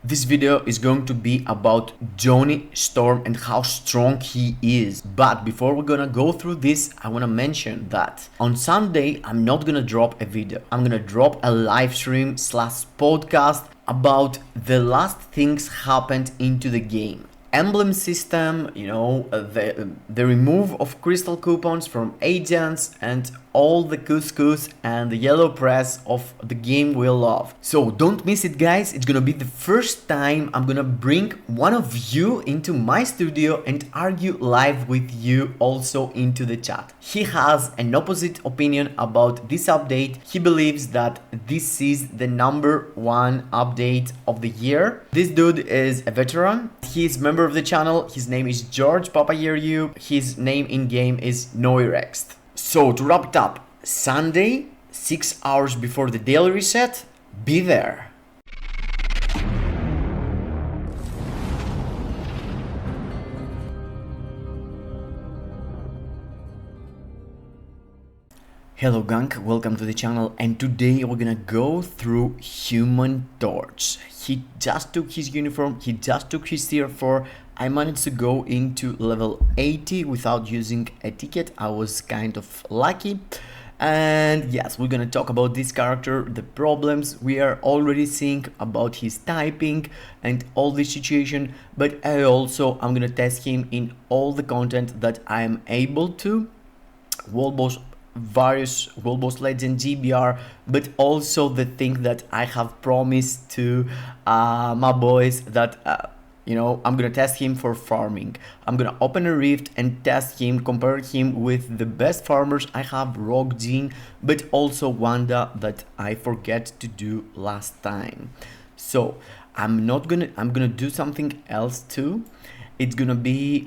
This video is going to be about Johnny Storm and how strong he is. But before we're gonna go through this, I wanna mention that on Sunday, I'm not gonna drop a video. I'm gonna drop a live stream / podcast about the last things happened into the game. Emblem system, the remove of crystal coupons from agents and all the couscous and the yellow press of the game we love. So don't miss it, guys. It's gonna be the first time I'm gonna bring one of you into my studio and argue live with you also into the chat. He has an opposite opinion about this update. He believes that this is the #1 update of the year. This dude is a veteran. He's a member of the channel. His name is George Papayeriou. His name in game is Noirext. So to wrap it up, Sunday, 6 hours before the daily reset, be there. Hello gang, welcome to the channel, and today we're gonna go through Human Torch. He just took his uniform, he just took his tier 4. I managed to go into level 80 without using a ticket. I was kind of lucky. And yes, we're gonna talk about this character, the problems we are already seeing about his typing and all this situation, but I'm gonna test him in all the content that I'm able to. Various World Boss Legend, GBR, but also the thing that I have promised to my boys that I'm gonna test him for farming. I'm gonna open a rift and test him, compare him with the best farmers. I have Rogue Jean, but also Wanda that I forget to do last time. So I'm gonna do something else too. It's gonna be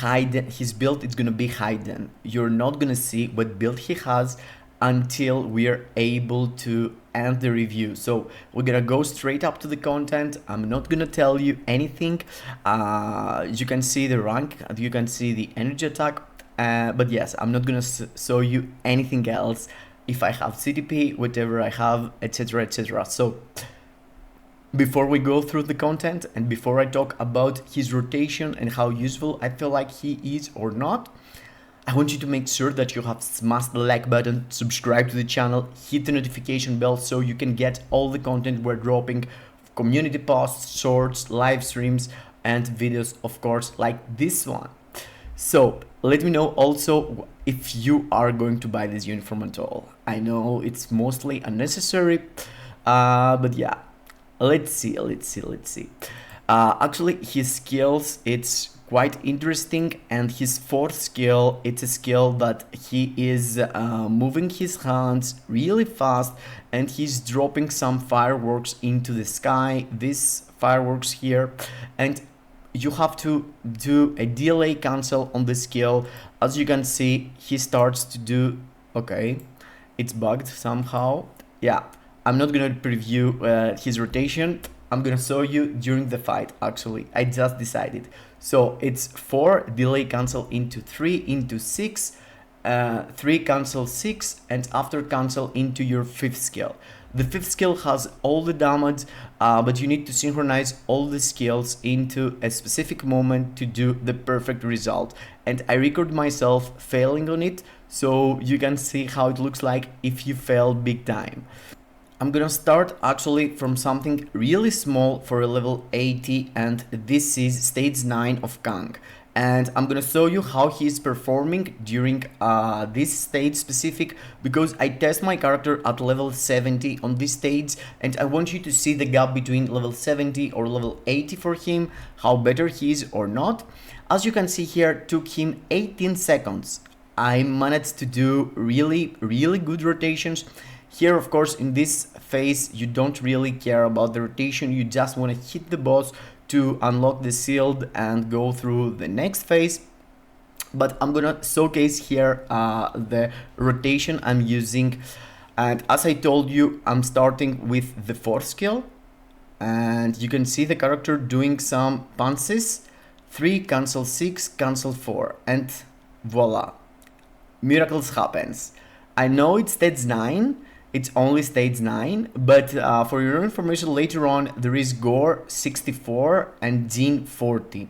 hidden. His build is gonna be hidden. You're not gonna see what build he has until we are able to end the review. So we're gonna go straight up to the content. I'm not gonna tell you anything. You can see the rank, you can see the energy attack, but yes, I'm not gonna show you anything else. If I have CTP, whatever I have, etc, etc. So before we go through the content and before I talk about his rotation and how useful I feel like he is or not, I want you to make sure that you have smashed the like button, subscribe to the channel, hit the notification bell so you can get all the content we're dropping, community posts, shorts, live streams, and videos, of course, like this one. So let me know also if you are going to buy this uniform at all. I know it's mostly unnecessary, but yeah. Let's see. Actually, his skills, it's quite interesting, and his 4th skill, it's a skill that he is moving his hands really fast, and he's dropping some fireworks into the sky, this fireworks here, and you have to do a delay cancel on the skill. As you can see, he starts to do, okay, it's bugged somehow, yeah. I'm not gonna preview his rotation. I'm gonna show you during the fight. Actually, I just decided. So it's 4 delay cancel into 3 into 6, 3 cancel 6, and after cancel into your 5th skill. The 5th skill has all the damage, but you need to synchronize all the skills into a specific moment to do the perfect result. And I record myself failing on it, so you can see how it looks like if you fail big time. I'm gonna start actually from something really small for a level 80, and this is stage 9 of Kang. And I'm gonna show you how he's performing during this stage specific, because I test my character at level 70 on this stage, and I want you to see the gap between level 70 or level 80 for him, how better he is or not. As you can see here, took him 18 seconds. I managed to do really good rotations. Here, of course, in this phase, you don't really care about the rotation. You just want to hit the boss to unlock the shield and go through the next phase. But I'm gonna showcase here the rotation I'm using. And as I told you, I'm starting with the 4th skill. And you can see the character doing some punches. 3, cancel 6, cancel 4. And voila, miracles happens. I know it's stage 9. it's only stage 9, but for your information, later on there is Gorr 64 and Jean 40.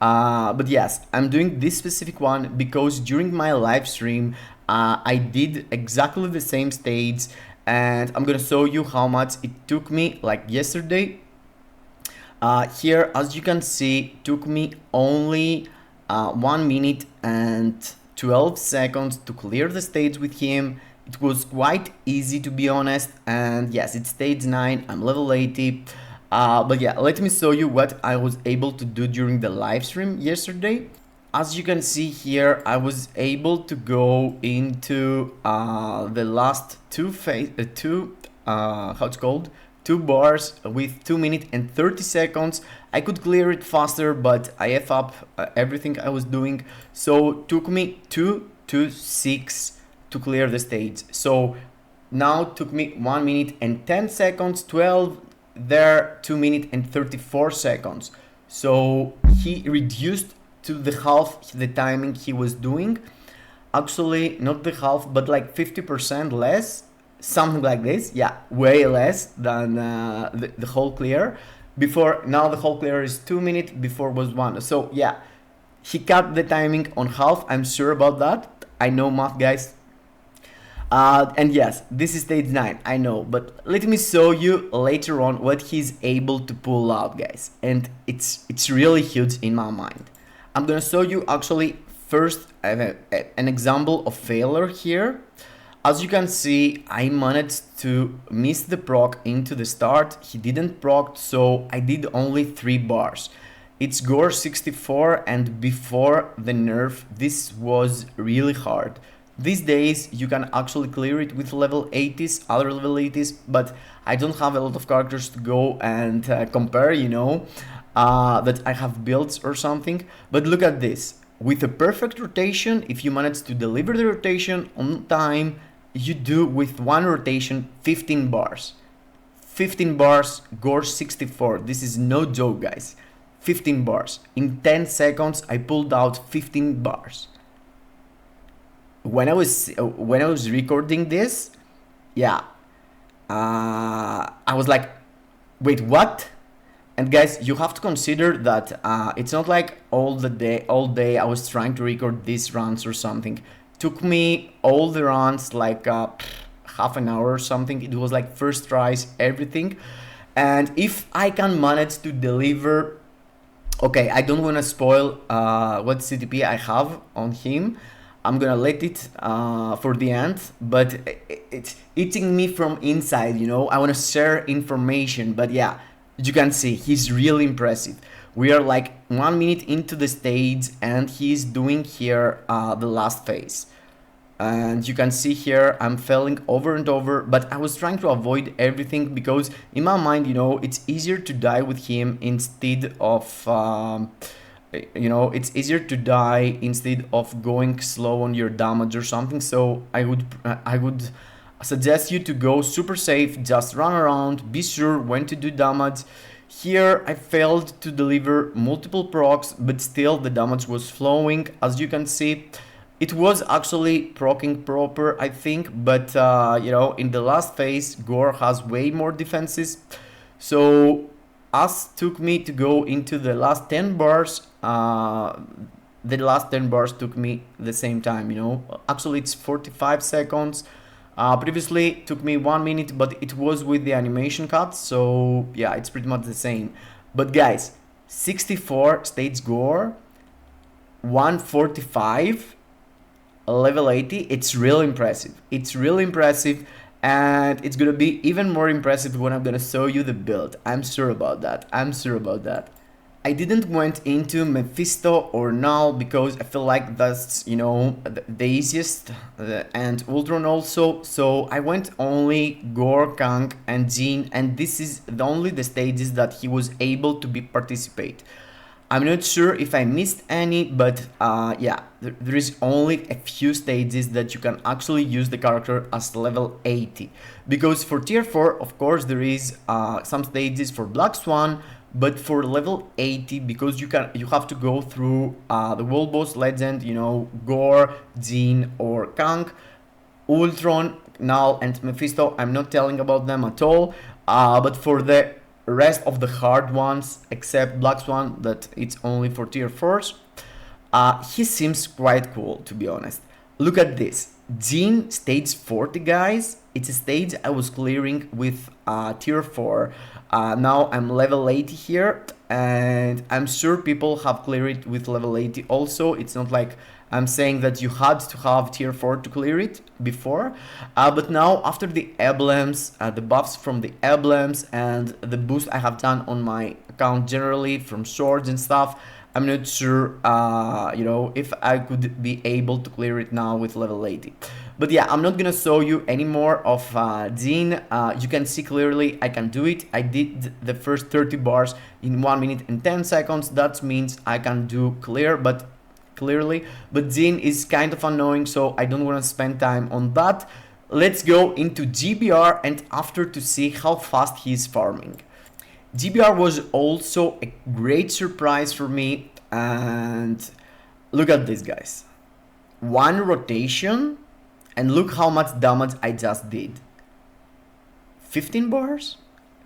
But yes, I'm doing this specific one because during my live stream I did exactly the same stage, and I'm gonna show you how much it took me like yesterday. Here, as you can see, took me only 1 minute and 12 seconds to clear the stage with him. It was quite easy, to be honest, and yes, it's stage 9, I'm level 80. But yeah, let me show you what I was able to do during the live stream yesterday. As you can see here, I was able to go into the last two bars with 2 minutes and 30 seconds. I could clear it faster, but I F up everything I was doing, so took me 2 to 6 to clear the stage. So now took me 1 minute and 10 seconds, 12 there, 2 minutes and 34 seconds. So he reduced to the half the timing he was doing. Actually, not the half, but like 50% less, something like this. Yeah, way less than the whole clear. Before, now the whole clear is 2 minutes, before was 1. So yeah, he cut the timing on half, I'm sure about that. I know math, guys. And yes, this is stage 9, I know, but let me show you later on what he's able to pull out, guys. And it's really huge in my mind. I'm gonna show you actually first an example of failure here. As you can see, I managed to miss the proc into the start. He didn't proc, so I did only 3 bars. It's Gorr 64, and before the nerf, this was really hard. These days, you can actually clear it with level 80s, other level 80s, but I don't have a lot of characters to go and compare, you know, that I have builds or something. But look at this. With a perfect rotation, if you manage to deliver the rotation on time, you do with one rotation 15 bars. 15 bars, Gorr 64. This is no joke, guys. 15 bars. In 10 seconds, I pulled out 15 bars. When I was recording this, yeah, I was like, wait, what? And guys, you have to consider that it's not like all day I was trying to record these runs or something. Took me all the runs like half an hour or something. It was like first tries, everything. And if I can manage to deliver, okay, I don't want to spoil what CTP I have on him. I'm gonna let it for the end, but it's eating me from inside, you know. I want to share information, but yeah, you can see he's really impressive. We are like 1 minute into the stage, and he's doing here the last phase. And you can see here I'm failing over and over, but I was trying to avoid everything because in my mind, you know, it's easier to die with him instead of you know, it's easier to die instead of going slow on your damage or something. So I would suggest you to go super safe, just run around, be sure when to do damage. Here I failed to deliver multiple procs, but still the damage was flowing. As you can see, it was actually proccing proper, I think, but you know, in the last phase Gorr has way more defenses. So as took me to go into the last 10 bars, the last 10 bars took me the same time, you know. Actually it's 45 seconds. Previously took me 1 minute, but it was with the animation cut, so yeah, it's pretty much the same. But guys, 64 stage Gorr, 145 level 80, it's really impressive. It's really impressive, and it's gonna be even more impressive when I'm gonna show you the build. I'm sure about that. I'm sure about that. I didn't went into Mephisto or Knull because I feel like that's, you know, the easiest, and Ultron also. So I went only Gorr, Kang and Jean, and this is only the stages that he was able to participate. I'm not sure if I missed any, but yeah, there is only a few stages that you can actually use the character as level 80. Because for tier 4, of course, there is some stages for Black Swan, but for level 80, because you have to go through the World Boss Legend, you know, Gorr, Jean or Kang, Ultron, Knull and Mephisto, I'm not telling about them at all. But for the rest of the hard ones, except Black Swan, that it's only for tier 4s, he seems quite cool, to be honest. Look at this. Jean stage 40, guys. It's a stage I was clearing with tier 4. Now I'm level 80 here, and I'm sure people have cleared it with level 80 also. It's not like I'm saying that you had to have tier 4 to clear it before, but now after the emblems, the buffs from the emblems and the boost I have done on my account generally from swords and stuff, I'm not sure, you know, if I could be able to clear it now with level 80. But yeah, I'm not gonna show you any more of Jean. You can see clearly I can do it. I did the first 30 bars in 1 minute and 10 seconds. That means I can do clearly. But Jean is kind of annoying, so I don't want to spend time on that. Let's go into GBR and after to see how fast he's farming. GBR was also a great surprise for me, and look at this, guys. One rotation, and look how much damage I just did. 15 bars?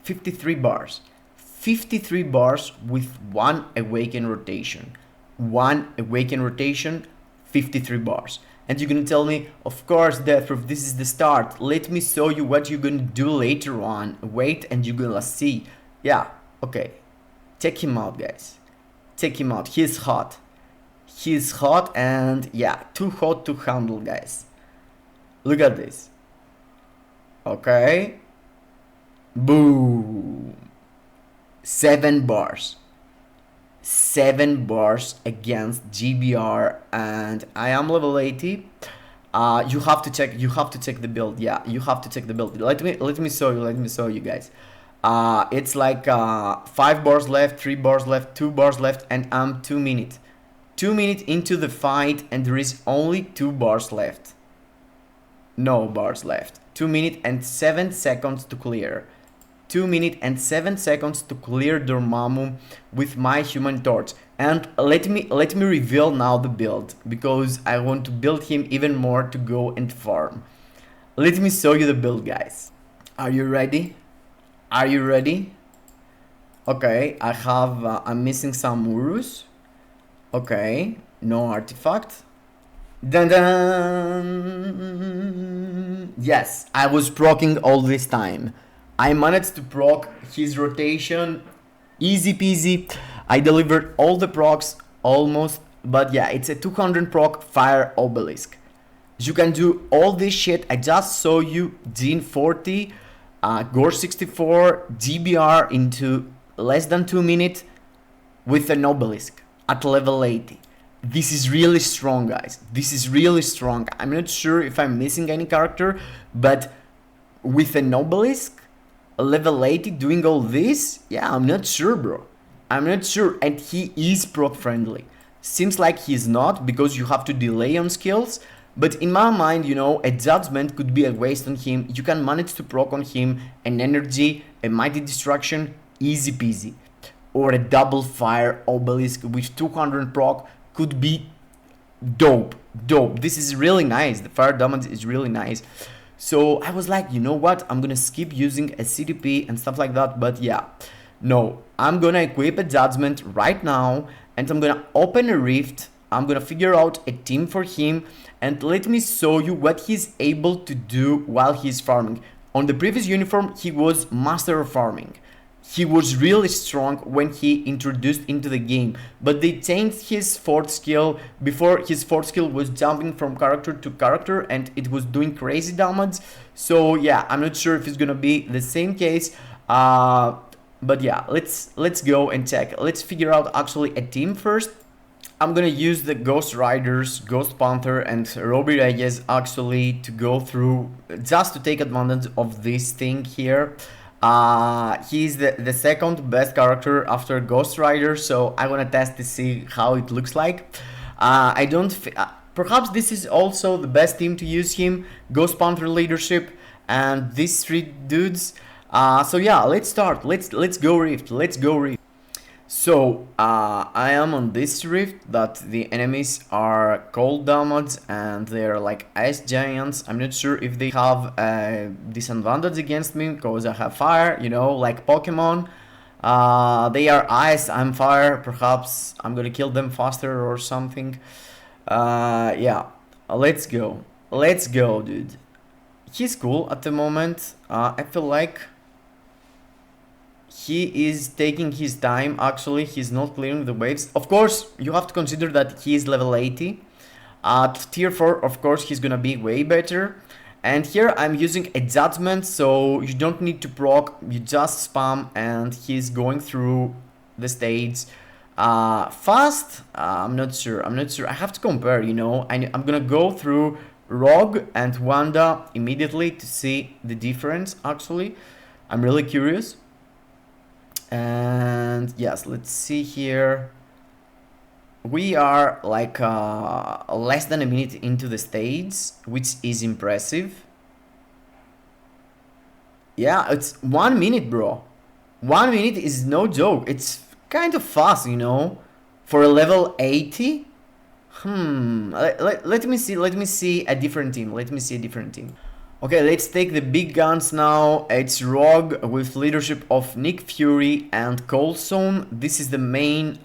53 bars. 53 bars with one awaken rotation. One awaken rotation, 53 bars. And you're gonna tell me, of course, Deathproof, this is the start. Let me show you what you're gonna do later on. Wait and you're gonna see. Yeah, okay. Check him out, guys. Check him out. He's hot. He's hot and yeah, too hot to handle, guys. Look at this. Okay. Boom. 7 bars. 7 bars against GBR, and I am level 80. You have to check the build. Yeah, you have to check the build. Let me show you guys. It's like 5 bars left, 3 bars left, 2 bars left, and I'm 2 minutes. 2 minutes into the fight, and there is only 2 bars left. No bars left. 2 minutes and 7 seconds to clear. 2 minutes and 7 seconds to clear Dormammu with my human torch. And let me reveal now the build, because I want to build him even more to go and farm. Let me show you the build, guys. Are you ready? Are you ready? Okay, I have I'm missing some Urus. Okay, no artifact. Dun dun! Yes, I was proccing all this time. I managed to proc his rotation, easy peasy. I delivered all the procs almost, but yeah, it's a 200 proc fire obelisk. You can do all this shit. I just saw you Jean 40, Gorr 64, GBR into less than 2 minutes with an obelisk at level 80. This is really strong, guys. This is really strong. I'm not sure if I'm missing any character, but with an obelisk, level 80 doing all this, yeah, I'm not sure, bro. I'm not sure, and he is proc friendly. Seems like he's not, because you have to delay on skills, but in my mind, you know, a judgment could be a waste on him. You can manage to proc on him an energy, a mighty destruction, easy peasy. Or a double fire obelisk with 200 proc could be dope. This is really nice. The fire damage is really nice. So I was like, you know what, I'm gonna skip using a CDP and stuff like that, but yeah, no, I'm gonna equip a judgment right now, and I'm gonna open a rift. I'm gonna figure out a team for him, and let me show you what he's able to do while he's farming. On the previous uniform, he was master of farming. He was really strong when he introduced into the game, but they changed his fourth skill. Before, his fourth skill was jumping from character to character and it was doing crazy damage. So yeah, I'm not sure if it's gonna be the same case, but yeah, let's go and check. Let's figure out actually a team first. I'm gonna use the Ghost Riders, Ghost Panther and Robbie Reyes actually to go through, just to take advantage of this thing here. He's the second best character after Ghost Rider, so I wanna test to see how it looks like. I don't perhaps this is also the best team to use him, Ghost Panther leadership and these 3 dudes. So yeah, let's start. Let's go Rift. So I am on this rift that the enemies are cold damage and they're like ice giants. I'm not sure if they have a disadvantage against me because I have fire, you know, like Pokemon. They are ice, I'm fire. Perhaps I'm gonna kill them faster or something. Yeah, let's go. Let's go, dude. He's cool at the moment. I feel like he is taking his time. Actually, he's not clearing the waves. Of course, you have to consider that he is level 80. At tier 4, of course, he's gonna be way better. And here I'm using a judgment, so you don't need to proc, you just spam and he's going through the stage fast. I'm not sure. I have to compare, you know. I'm gonna go through Rogue and Wanda immediately to see the difference. Actually, I'm really curious. And yes, let's see here. We are like less than a minute into the stage, which is impressive. Yeah, it's 1 minute, bro. 1 minute is no joke. It's kind of fast, you know, for a level 80. Let me see a different team. Okay, let's take the big guns now. It's Rogue with leadership of Nick Fury and Coulson. This is the main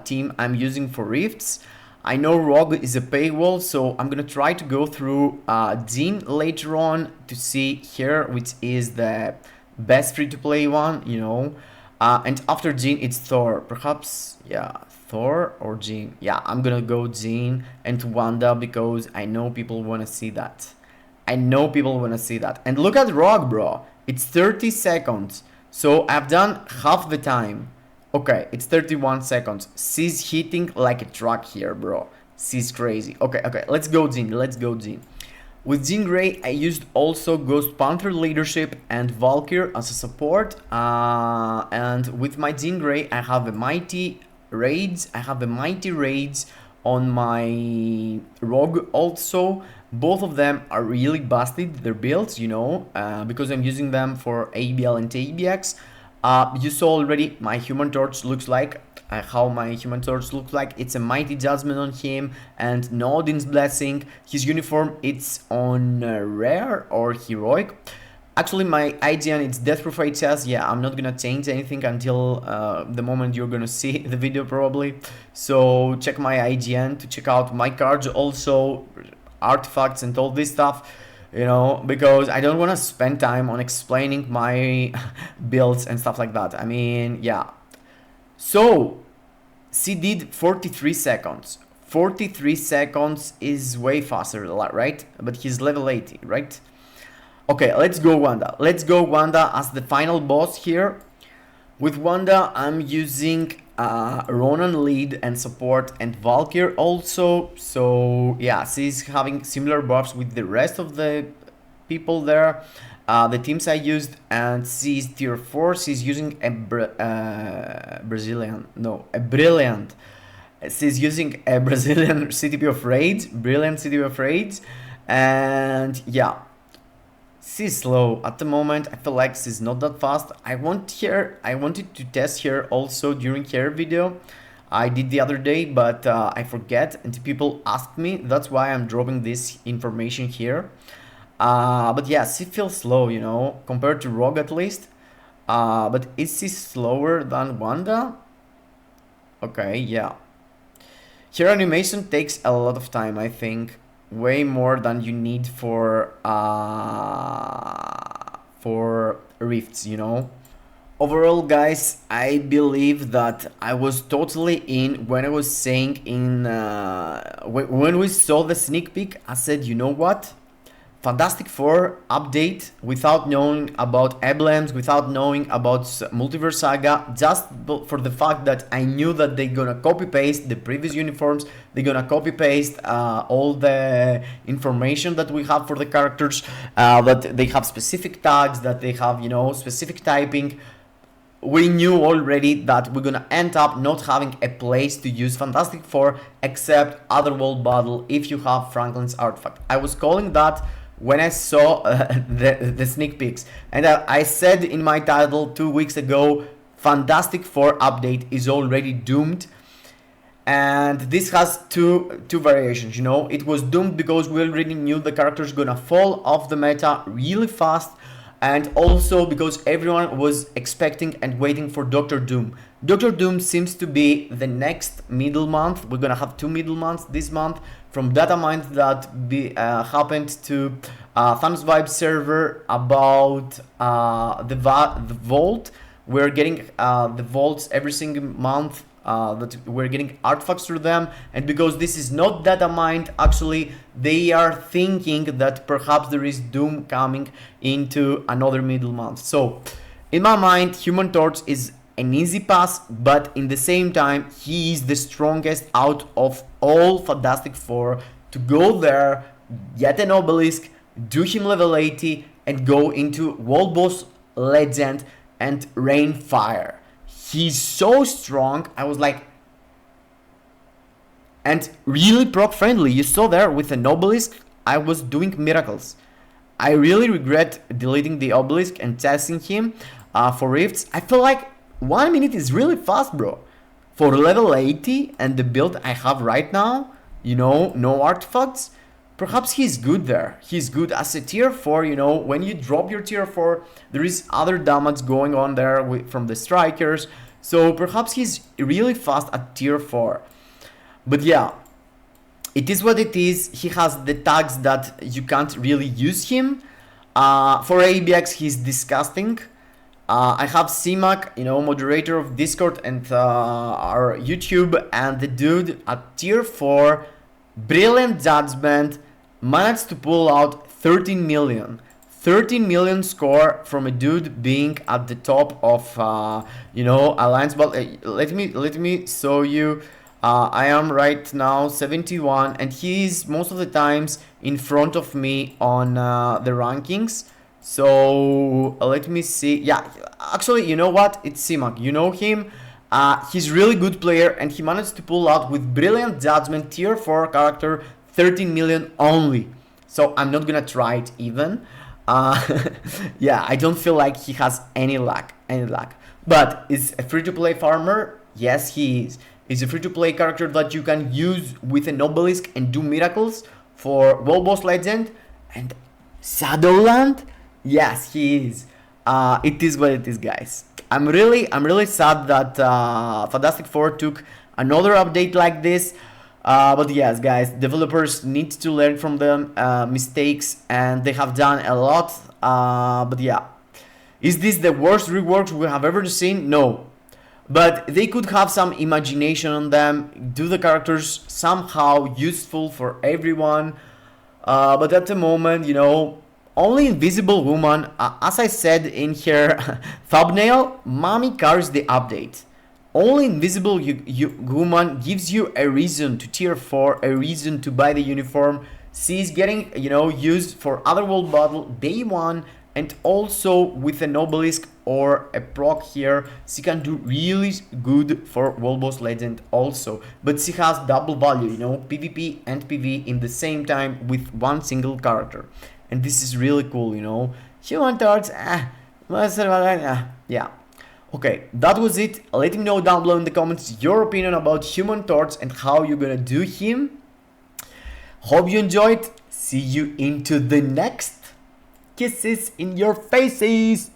team I'm using for Rifts. I know Rogue is a paywall, so I'm gonna try to go through Jean later on to see here which is the best free-to-play one, you know. And after Jean, it's Thor. Perhaps, yeah, Thor or Jean. Yeah, I'm gonna go Jean and Wanda because I know people wanna see that. And look at Rogue, bro. It's 30 seconds. So I've done half the time. Okay, it's 31 seconds. She's hitting like a truck here, bro. She's crazy. Okay, let's go, Jean. With Jean Grey, I used also Ghost Panther leadership and Valkyr as a support. And with my Jean Grey, I have a mighty raids. On my Rogue also. Both of them are really busted, their builds, you know, because I'm using them for ABL and ABX. You saw already my Human Torch looks like, It's a Mighty Judgment on him and Nodin's Blessing. His uniform, it's on Rare or Heroic. Actually, my IGN, it's Deathproof HS. Yeah, I'm not gonna change anything until the moment you're gonna see the video probably. So check my IGN to check out my cards also, artifacts and all this stuff, you know, because I don't want to spend time on explaining my builds and stuff like that. I mean, yeah. So she did 43 seconds. 43 seconds is way faster, right? But he's level 80, right? Okay, let's go Wanda as the final boss here. With Wanda, I'm using Ronan lead and support and Valkyr also. So yeah, she's having similar buffs with the rest of the people there. The teams I used, and she's tier 4. She's using a brilliant. She's using a Brazilian CTP of Raids, brilliant CTP of Raids, and yeah. She's slow at the moment. I feel like she's not that fast. I wanted to test her also during her video I did the other day, but I forget and people asked me. That's why I'm dropping this information here. But yeah, she feels slow, you know, compared to Rogue at least. But is she slower than Wanda? Okay, yeah. Her animation takes a lot of time, I think. Way more than you need for Rifts, you know. Overall, guys, I believe that I was totally in when I was saying when we saw the sneak peek. I said, you know what? Fantastic Four update without knowing about emblems, without knowing about Multiverse Saga, just for the fact that I knew that they're gonna copy paste the previous uniforms, they're gonna copy paste all the information that we have for the characters, that they have specific tags, that they have, you know, specific typing. We knew already that we're gonna end up not having a place to use Fantastic Four except Otherworld Battle if you have Franklin's artifact. I was calling that when I saw the sneak peeks, and I said in my title 2 weeks ago, Fantastic Four update is already doomed. And this has two variations, you know. It was doomed because we already knew the character's gonna fall off the meta really fast, and also because everyone was expecting and waiting for Doctor Doom. Doctor Doom seems to be the next middle month. We're gonna have 2 middle months this month from data mines that happened to Thanos Vibe server about the vault. We're getting the vaults every single month. That we're getting artifacts through them, and because this is not data mined, actually they are thinking that perhaps there is Doom coming into another middle month. So in my mind, Human Torch is an easy pass, but in the same time he is the strongest out of all Fantastic Four to go there, get an obelisk, do him level 80 and go into World Boss Legend and rain fire. He's so strong. I was like, and really proc friendly. You saw there with an obelisk, I was doing miracles. I really regret deleting the obelisk and testing him for rifts. I feel like 1 minute is really fast, bro. For level 80 and the build I have right now, you know, no artifacts. Perhaps he's good there. He's good as a tier 4, you know, when you drop your tier 4, there is other damage going on there from the strikers. So perhaps he's really fast at tier 4. But yeah, it is what it is. He has the tags that you can't really use him. For ABX, he's disgusting. I have CMAC, you know, moderator of Discord and our YouTube, and the dude at tier 4, brilliant judgment, managed to pull out 13 million. 13 million score from a dude being at the top of, you know, Alliance. But let me show you. I am right now 71, and he is most of the times in front of me on the rankings. So let me see. Yeah, actually, you know what? It's CMAC. You know him. He's really good player, and he managed to pull out with brilliant judgment tier 4 character 13 million only. So I'm not gonna try it even. Yeah, I don't feel like he has any luck. But is a free-to-play farmer? Yes, he is. He's a free-to-play character that you can use with an obelisk and do miracles for World Boss Legend and Shadowland. Yes, he is. It is what it is, guys. I'm really sad that Fantastic Four took another update like this. But yes, guys, developers need to learn from them mistakes, and they have done a lot. But yeah, is this the worst reworks we have ever seen? No, but they could have some imagination on them, do the characters somehow useful for everyone. But at the moment, you know, only Invisible Woman, as I said in her thumbnail, mommy carries the update. Only Invisible Woman gives you a reason to tier 4, a reason to buy the uniform. She's getting, you know, used for other world battle day 1, and also with an obelisk or a proc here, she can do really good for World Boss Legend also. But she has double value, you know, PvP and PV in the same time with one single character. And this is really cool, you know. Human Torch, yeah. Okay, that was it. Let me know down below in the comments your opinion about Human Torch and how you're gonna do him. Hope you enjoyed. See you into the next. Kisses in your faces.